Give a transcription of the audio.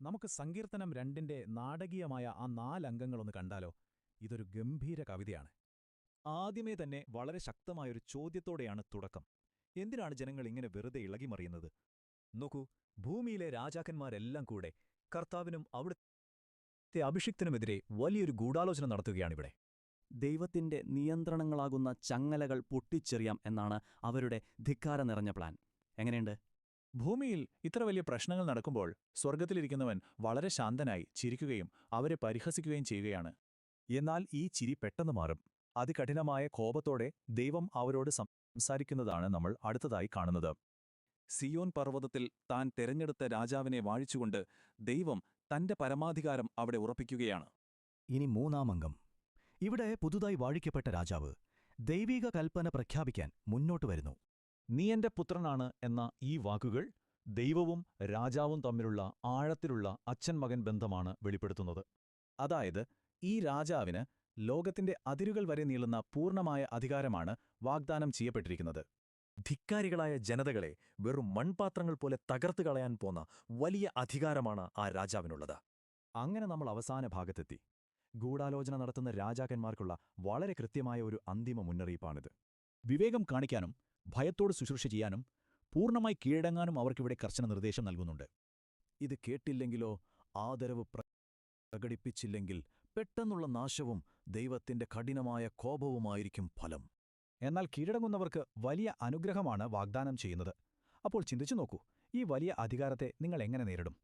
നമുക്ക് സങ്കീർത്തനം 2-ന്റെ നാടകീയമായ ആ 4 അംഗങ്ങളൊന്ന് കണ്ടാലോ? ഇതൊരു ഗംഭീര കവിതയാണ്. ആദ്യമേ തന്നെ വളരെ ശക്തമായൊരു ചോദ്യത്തോടെയാണ് തുടക്കം. എന്തിനാണ് ജനങ്ങൾ ഇങ്ങനെ വെറുതെ ഇളകിമറിയുന്നത്? നോക്കൂ, ഭൂമിയിലെ രാജാക്കന്മാരെല്ലാം കൂടെ കർത്താവിനും അവിടുത്തെ അഭിഷിക്തനുമെതിരെ വലിയൊരു ഗൂഢാലോചന നടത്തുകയാണിവിടെ. ദൈവത്തിന്റെ നിയന്ത്രണങ്ങളാകുന്ന ചങ്ങലകൾ പൊട്ടിച്ചെറിയാം എന്നാണ് അവരുടെ ധിക്കാര നിറഞ്ഞ പ്ലാൻ. എങ്ങനെയുണ്ട്? ഭൂമിയിൽ ഇത്ര വലിയ പ്രശ്നങ്ങൾ നടക്കുമ്പോൾ സ്വർഗ്ഗത്തിലിരിക്കുന്നവൻ വളരെ ശാന്തനായി ചിരിക്കുകയും അവരെ പരിഹസിക്കുകയും ചെയ്യുകയാണ്. എന്നാൽ ഈ ചിരി പെട്ടെന്ന് മാറും. അതികഠിനമായ കോപത്തോടെ ദൈവം അവരോട് സംസാരിക്കുന്നതാണ് നമ്മൾ അടുത്തതായി കാണുന്നത്. സിയോൻ പർവ്വതത്തിൽ താൻ തെരഞ്ഞെടുത്ത രാജാവിനെ വാഴിച്ചുകൊണ്ട് ദൈവം തന്റെ പരമാധികാരം അവിടെ ഉറപ്പിക്കുകയാണ്. ഇനി 3-ാം അംഗം. ഇവിടെ പുതുതായി വാഴിക്കപ്പെട്ട രാജാവ് ദൈവിക കൽപ്പന പ്രഖ്യാപിക്കാൻ മുന്നോട്ട് വരുന്നു. നീ എന്റെ പുത്രനാണ് എന്ന ഈ വാക്കുകൾ ദൈവവും രാജാവും തമ്മിലുള്ള ആഴത്തിലുള്ള അച്ഛൻ-മകൻ ബന്ധമാണ് വെളിപ്പെടുത്തുന്നത്. അതായത് ഈ രാജാവിന് ലോകത്തിന്റെ അതിരുകൾ വരെ നീളുന്ന പൂർണ്ണമായ അധികാരമാണ് വാഗ്ദാനം ചെയ്യപ്പെട്ടിരിക്കുന്നത്. ധിക്കാരികളായ ജനതകളെ വെറും മൺപാത്രങ്ങൾ പോലെ തകർത്തു കളയാൻ പോന്ന വലിയ അധികാരമാണ് ആ രാജാവിനുള്ളത്. അങ്ങനെ നമ്മൾ അവസാന ഭാഗത്തെത്തി. ഗൂഢാലോചന നടത്തുന്ന രാജാക്കന്മാർക്കുള്ള വളരെ കൃത്യമായ ഒരു അന്തിമ മുന്നറിയിപ്പാണിത്. വിവേകം കാണിക്കാനും ഭയത്തോട് ശുശ്രൂഷ ചെയ്യാനും പൂർണ്ണമായി കീഴടങ്ങാനും അവർക്കിവിടെ കർശന നിർദ്ദേശം നൽകുന്നുണ്ട്. ഇത് കേട്ടില്ലെങ്കിലോ, ആദരവ് പ്രകടിപ്പിച്ചില്ലെങ്കിൽ പെട്ടെന്നുള്ള നാശവും ദൈവത്തിന്റെ കഠിനമായ കോപവുമായിരിക്കും ഫലം. എന്നാൽ കീഴടങ്ങുന്നവർക്ക് വലിയ അനുഗ്രഹമാണ് വാഗ്ദാനം ചെയ്യുന്നത്. അപ്പോൾ ചിന്തിച്ചു നോക്കൂ, ഈ വലിയ അധികാരത്തെ നിങ്ങൾ എങ്ങനെ നേരിടും?